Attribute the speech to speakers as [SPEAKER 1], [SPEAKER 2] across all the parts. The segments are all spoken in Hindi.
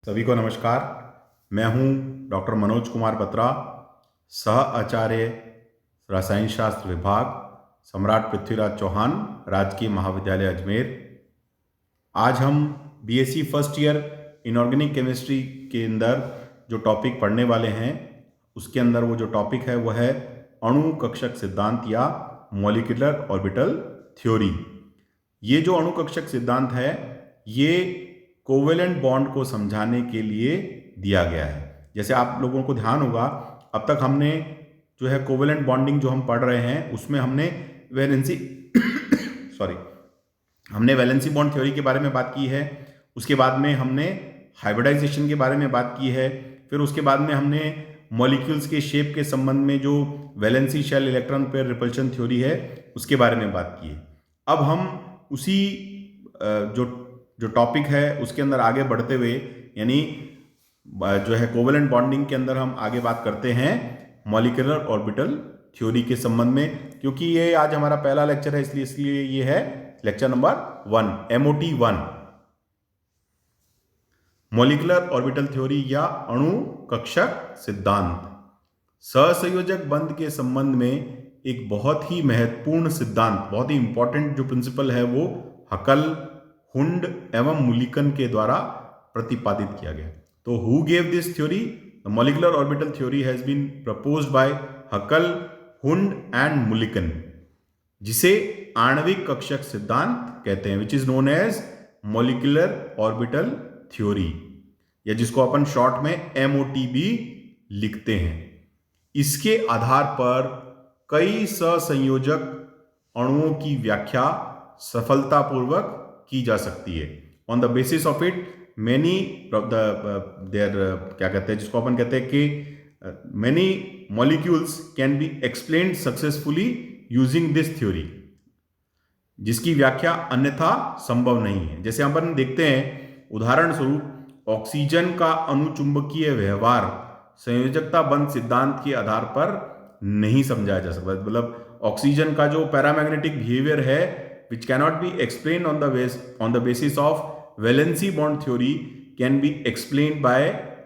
[SPEAKER 1] सभी को नमस्कार। मैं हूं डॉक्टर मनोज कुमार बत्रा, सह आचार्य रसायन शास्त्र विभाग, सम्राट पृथ्वीराज चौहान राजकीय महाविद्यालय अजमेर। आज हम BSc first year inorganic chemistry के अंदर जो टॉपिक पढ़ने वाले हैं, उसके अंदर वो जो टॉपिक है वो है अणु कक्षक सिद्धांत या मॉलिक्यूलर ऑर्बिटल थ्योरी। ये जो अणु कक्षक सिद्धांत है ये कोवेलेंट बॉन्ड को समझाने के लिए दिया गया है। जैसे आप लोगों को ध्यान होगा, अब तक हमने जो है कोवेलेंट बॉन्डिंग जो हम पढ़ रहे हैं उसमें हमने वैलेंसी हमने वैलेंसी बॉन्ड थ्योरी के बारे में बात की है। उसके बाद में हमने हाइब्रिडाइजेशन के बारे में बात की है। फिर उसके बाद में हमने मॉलिक्यूल्स के शेप के संबंध में जो valency shell electron pair repulsion theory है उसके बारे में बात की है। अब हम उसी जो टॉपिक है उसके अंदर आगे बढ़ते हुए, यानी जो है कोवेलेंट बॉन्डिंग के अंदर हम आगे बात करते हैं मॉलिक्यूलर ऑर्बिटल थ्योरी के संबंध में। क्योंकि ये आज हमारा पहला लेक्चर है, इसलिए ये है lecture number 1, MOT 1, molecular orbital theory या अणु कक्षक सिद्धांत। सहसंयोजक बंध के संबंध में एक बहुत ही महत्वपूर्ण सिद्धांत, बहुत ही इंपॉर्टेंट जो प्रिंसिपल है वो हकल, हुंड एवं मुलिकन के द्वारा प्रतिपादित किया गया। तो who gave this theory? The molecular orbital theory has been proposed by Huckel, Hund and Mulliken, जिसे आणविक कक्षक सिद्धांत कहते हैं, which is known as molecular orbital theory, या जिसको अपन शॉर्ट में MOT भी लिखते हैं। इसके आधार पर कई सहसंयोजक अणुओं की व्याख्या सफलतापूर्वक की जा सकती है। On the basis of it many there क्या कहते हैं, जिसको अपन कहते हैं कि many molecules can be explained successfully using this theory, जिसकी व्याख्या अन्यथा संभव नहीं है। जैसे अपन देखते हैं, उदाहरण स्वरूप ऑक्सीजन का अणुचुंबकीय व्यवहार संयोजकता बंध सिद्धांत के आधार पर नहीं समझाया जा सकता। मतलब ऑक्सीजन का जो पैरामैग्नेटिक बिहेवियर है which cannot be explained on the basis of valency bond theory can be explained by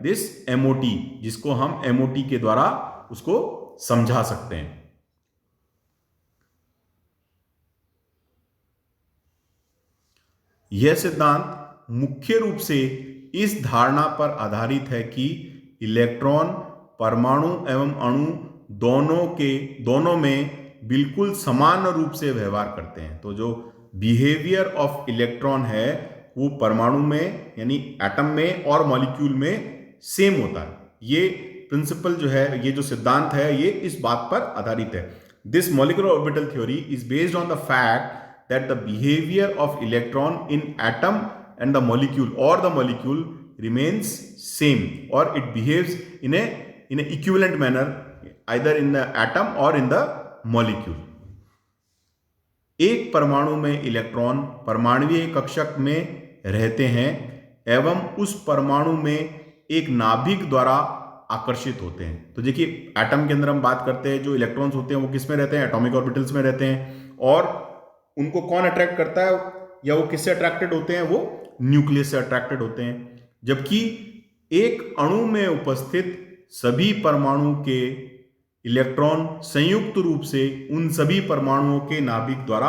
[SPEAKER 1] this MOT, जिसको हम MOT के द्वारा उसको समझा सकते हैं। यह सिद्धांत मुख्य रूप से इस धारणा पर आधारित है कि इलेक्ट्रॉन परमाणु एवं अणु दोनों में बिल्कुल समान रूप से व्यवहार करते हैं। तो जो बिहेवियर ऑफ इलेक्ट्रॉन है वो परमाणु में यानी एटम में और मॉलिक्यूल में सेम होता है। ये प्रिंसिपल जो है, ये जो सिद्धांत है, ये इस बात पर आधारित है। This molecular orbital theory is based on the fact that the behaviour of electron in atom and the molecule remains same, और it behaves in a equivalent manner either in the atom और इन द मॉलिक्यूल। एक परमाणु में इलेक्ट्रॉन परमाणुीय कक्षक में रहते हैं एवं उस परमाणु में एक नाभिक द्वारा आकर्षित होते हैं। तो देखिए, एटम के अंदर हम बात करते हैं, जो इलेक्ट्रॉन्स होते हैं वो किस में रहते हैं? एटॉमिक ऑर्बिटल्स में रहते हैं। और उनको कौन अट्रैक्ट करता है या वो किससे अट्रैक्टेड होते हैं? वो न्यूक्लियस से अट्रैक्टेड होते हैं। जबकि एक अणु में उपस्थित सभी परमाणु के इलेक्ट्रॉन संयुक्त रूप से उन सभी परमाणुओं के नाभिक द्वारा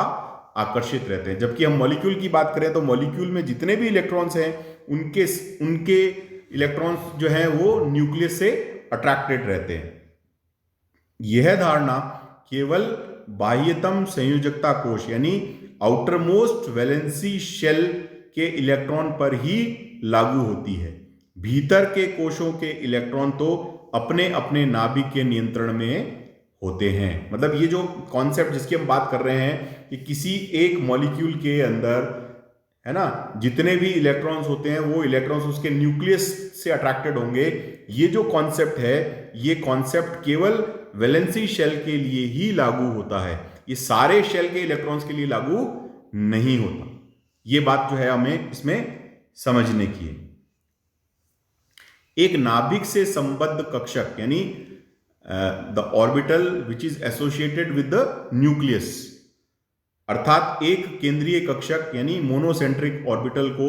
[SPEAKER 1] आकर्षित रहते हैं। जबकि हम मॉलिक्यूल की बात करें तो मॉलिक्यूल में जितने भी इलेक्ट्रॉन्स हैं उनके इलेक्ट्रॉन्स जो हैं वो न्यूक्लियस से अट्रैक्टेड रहते हैं। यह धारणा केवल बाह्यतम संयोजकता कोश यानी आउटर मोस्ट वैलेंसी शेल के इलेक्ट्रॉन पर ही लागू होती है। भीतर के कोशों के इलेक्ट्रॉन तो अपने अपने नाभिक के नियंत्रण में होते हैं। मतलब ये जो कॉन्सेप्ट जिसकी हम बात कर रहे हैं कि किसी एक मॉलिक्यूल के अंदर, है ना, जितने भी इलेक्ट्रॉन्स होते हैं वो इलेक्ट्रॉन्स उसके न्यूक्लियस से अट्रैक्टेड होंगे। ये जो कॉन्सेप्ट है, ये कॉन्सेप्ट केवल वैलेंसी शेल के लिए ही लागू होता है, ये सारे शेल के इलेक्ट्रॉन्स के लिए लागू नहीं होता। ये बात जो है हमें इसमें समझने की है। एक नाभिक से संबद्ध कक्षक यानी the orbital which is associated with the nucleus, अर्थात एक केंद्रीय कक्षक यानी मोनोसेंट्रिक ऑर्बिटल को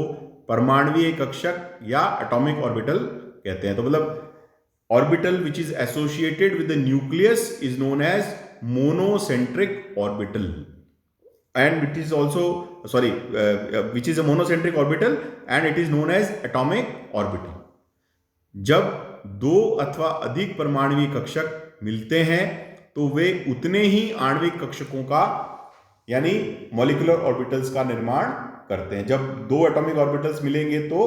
[SPEAKER 1] परमाणुीय कक्षक या एटॉमिक ऑर्बिटल कहते हैं। तो मतलब orbital which is associated with the nucleus is known as monocentric orbital, and it is also which is a monocentric orbital and it is known as atomic orbital। जब दो अथवा अधिक परमाणुीय कक्षक मिलते हैं तो वे उतने ही आणविक कक्षकों का यानी मॉलिक्यूलर ऑर्बिटल्स का निर्माण करते हैं। जब दो एटॉमिक ऑर्बिटल्स मिलेंगे तो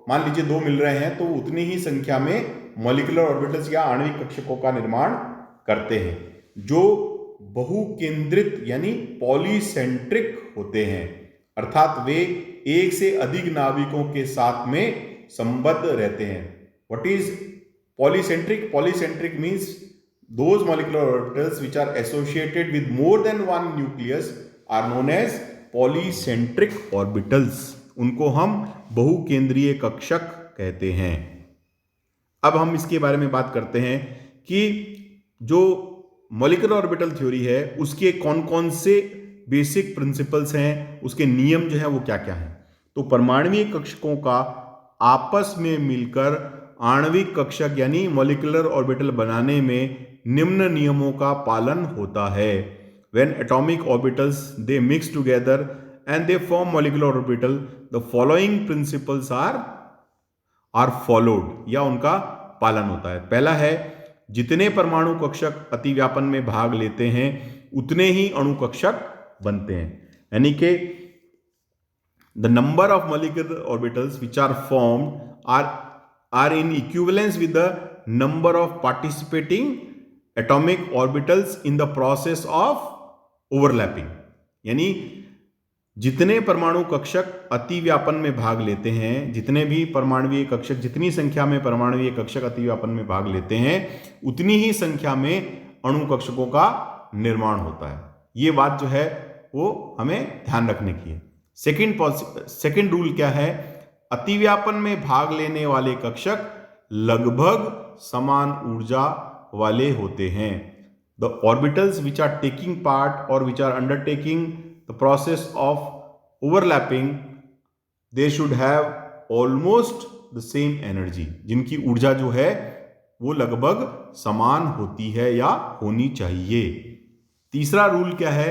[SPEAKER 1] मान लीजिए दो मिल रहे हैं तो उतनी ही संख्या में मॉलिक्यूलर ऑर्बिटल्स या आणविक कक्षकों का निर्माण करते हैं जो बहुकेंद्रित यानी पॉलीसेंट्रिक होते हैं, अर्थात वे एक से अधिक नाभिकों के साथ में संबद्ध रहते हैं। What is polycentric? Polycentric means those molecular orbitals which are associated with more than one nucleus are known as polycentric orbitals. उनको हम बहुकेंद्रीय कक्षक कहते हैं। अब हम इसके बारे में बात करते हैं कि जो मॉलिक्यूलर ऑर्बिटल थ्योरी है उसके कौन कौन से बेसिक प्रिंसिपल्स हैं, उसके नियम जो है वो क्या क्या हैं। तो परमाणुीय कक्षकों का आपस में मिलकर आणविक कक्षक यानी मॉलिक्यूलर ऑर्बिटल बनाने में निम्न नियमों का पालन होता है। When atomic orbitals they mix together and they form molecular orbital, the following principles are followed या उनका पालन होता है। पहला है, जितने परमाणु कक्षक अतिव्यापन में भाग लेते हैं उतने ही अणु कक्षक बनते हैं, यानी कि the number of molecular orbitals which are formed are in equivalence with the number of participating atomic orbitals in the process of overlapping. यानी जितने परमाणु कक्षक अतिव्यापन में भाग लेते हैं, जितने भी परमाणुीय कक्षक, जितनी संख्या में परमाणुीय कक्षक अतिव्यापन में भाग लेते हैं उतनी ही संख्या में अणु कक्षकों का निर्माण होता है। ये बात जो है वो हमें ध्यान रखने की है। सेकंड रूल क्या है? अतिव्यापन में भाग लेने वाले कक्षक लगभग समान ऊर्जा वाले होते हैं। The orbitals which are taking part और which are undertaking the process of overlapping, they should have almost the same energy। जिनकी ऊर्जा जो है वो लगभग समान होती है या होनी चाहिए। तीसरा रूल क्या है?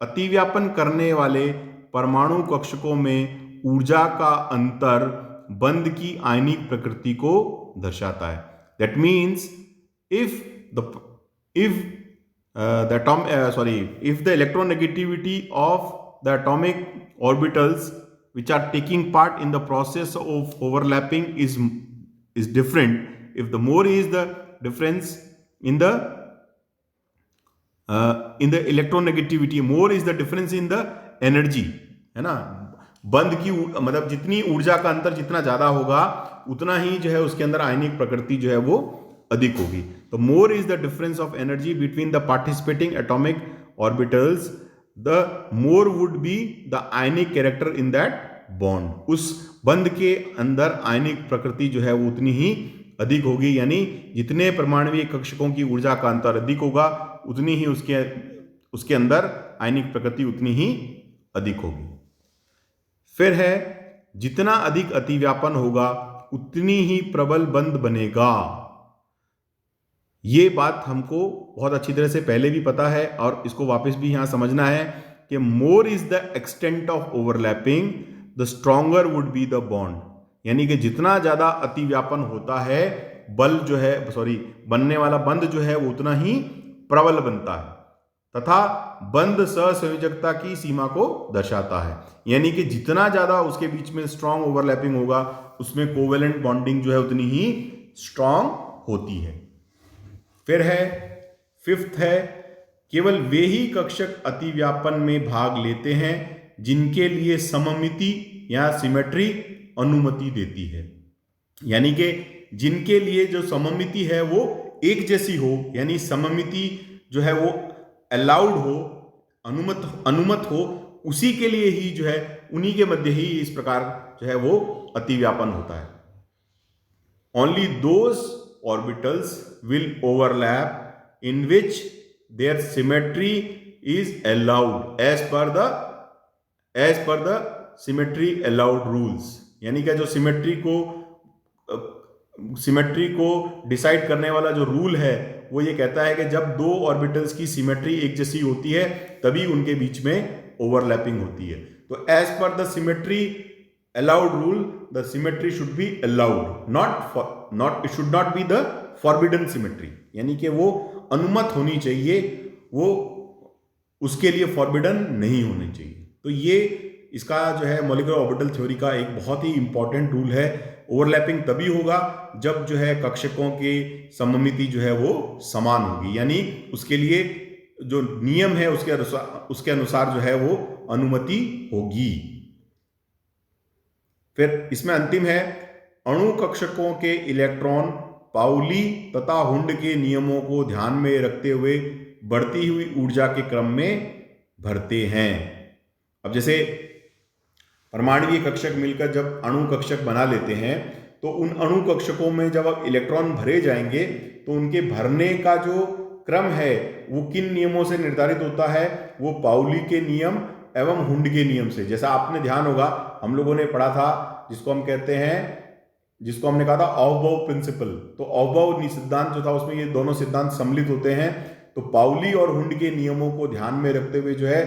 [SPEAKER 1] अतिव्यापन करने वाले परमाणु कक्षकों में ऊर्जा का अंतर बंध की आयनिक प्रकृति को दर्शाता है। That means if the electronegativity of the atomic orbitals which are taking part in the process of overlapping is different, if the more is the difference in the electronegativity, more is the difference in the energy, है ना। बंध की मतलब जितनी ऊर्जा का अंतर जितना ज्यादा होगा उतना ही जो है उसके अंदर आयनिक प्रकृति जो है वो अधिक होगी। तो more is the difference of energy between the participating atomic orbitals, the more would be the ionic character in that bond. उस बंध के अंदर आयनिक प्रकृति जो है वो उतनी ही अधिक होगी, यानी जितने परमाणुीय कक्षकों की ऊर्जा का अंतर अधिक होगा उतनी ही उसके अंदर आयनिक प्रकृति उतनी ही अधिक होगी। फिर है, जितना अधिक अतिव्यापन होगा उतनी ही प्रबल बंध बनेगा। ये बात हमको बहुत अच्छी तरह से पहले भी पता है और इसको वापस भी यहां समझना है कि more is the extent of overlapping the stronger would be the bond. यानी कि जितना ज्यादा अतिव्यापन होता है बल जो है बनने वाला बंध जो है वो उतना ही प्रबल बनता है तथा बंध सहसंयोजकता की सीमा को दर्शाता है। यानी कि जितना ज्यादा उसके बीच में स्ट्रॉन्ग ओवरलैपिंग होगा उसमें कोवेलेंट बॉन्डिंग जो है उतनी ही स्ट्रॉन्ग होती है। फिर है फिफ्थ है, केवल वे ही कक्षक अतिव्यापन में भाग लेते हैं जिनके लिए सममिति या सिमेट्री अनुमति देती है। यानी कि जिनके लिए जो सममिति है वो एक जैसी हो, यानी सममिति जो है वो अलाउड हो, अनुमत हो, उसी के लिए ही जो है उन्हीं के मध्य ही इस प्रकार जो है वो अतिव्यापन होता है। Only those orbitals will overlap in which their symmetry is allowed as per the symmetry allowed rules। यानी कि जो सिमेट्री को डिसाइड करने वाला जो रूल है वो ये कहता है कि जब दो ऑर्बिटल्स की सिमेट्री एक जैसी होती है तभी उनके बीच में ओवरलैपिंग होती है। तो as per the symmetry allowed rule, the symmetry should be allowed, not it should not be the forbidden symmetry, यानी कि वो अनुमत होनी चाहिए, वो उसके लिए फॉरबिडन नहीं होनी चाहिए। तो ये इसका जो है मॉलिक्यूलर ऑर्बिटल थ्योरी का एक बहुत ही इंपॉर्टेंट रूल है। ओवरलैपिंग तभी होगा जब जो है कक्षकों की सममिति जो है वो समान होगी, यानी उसके लिए जो नियम है उसके अनुसार जो है वो अनुमति होगी। फिर इसमें अंतिम है, अणु कक्षकों के इलेक्ट्रॉन पाउली तथा हुंड के नियमों को ध्यान में रखते हुए बढ़ती हुई ऊर्जा के क्रम में भरते हैं। अब जैसे परमाणुवीय कक्षक मिलकर जब अणु कक्षक बना लेते हैं तो उन अणु कक्षकों में जब अब इलेक्ट्रॉन भरे जाएंगे तो उनके भरने का जो क्रम है वो किन नियमों से निर्धारित होता है, वो पाउली के नियम एवं हुंड के नियम से। जैसा आपने ध्यान होगा हम लोगों ने पढ़ा था जिसको हमने कहा था ऑफबाउ प्रिंसिपल। तो ऑफबाउ सिद्धांत जो था उसमें ये दोनों सिद्धांत सम्मिलित होते हैं। तो पाउली और हुंड के नियमों को ध्यान में रखते हुए जो है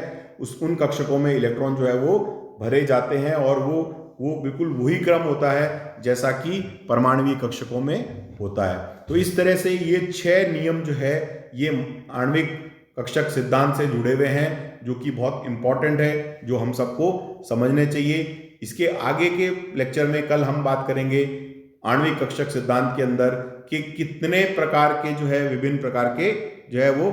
[SPEAKER 1] उन कक्षकों में इलेक्ट्रॉन जो है वो भरे जाते हैं और वो बिल्कुल वही क्रम होता है जैसा कि परमाणुवीय कक्षकों में होता है। तो इस तरह से ये 6 नियम जो है ये आणविक कक्षक सिद्धांत से जुड़े हुए हैं, जो कि बहुत इंपॉर्टेंट है, जो हम सबको समझने चाहिए। इसके आगे के लेक्चर में कल हम बात करेंगे आणविक कक्षक सिद्धांत के अंदर कि कितने प्रकार के जो है विभिन्न प्रकार के जो है वो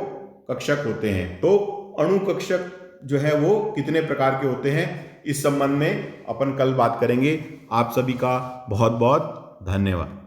[SPEAKER 1] कक्षक होते हैं। तो अणु कक्षक जो है वो कितने प्रकार के होते हैं इस संबंध में अपन कल बात करेंगे। आप सभी का बहुत बहुत धन्यवाद।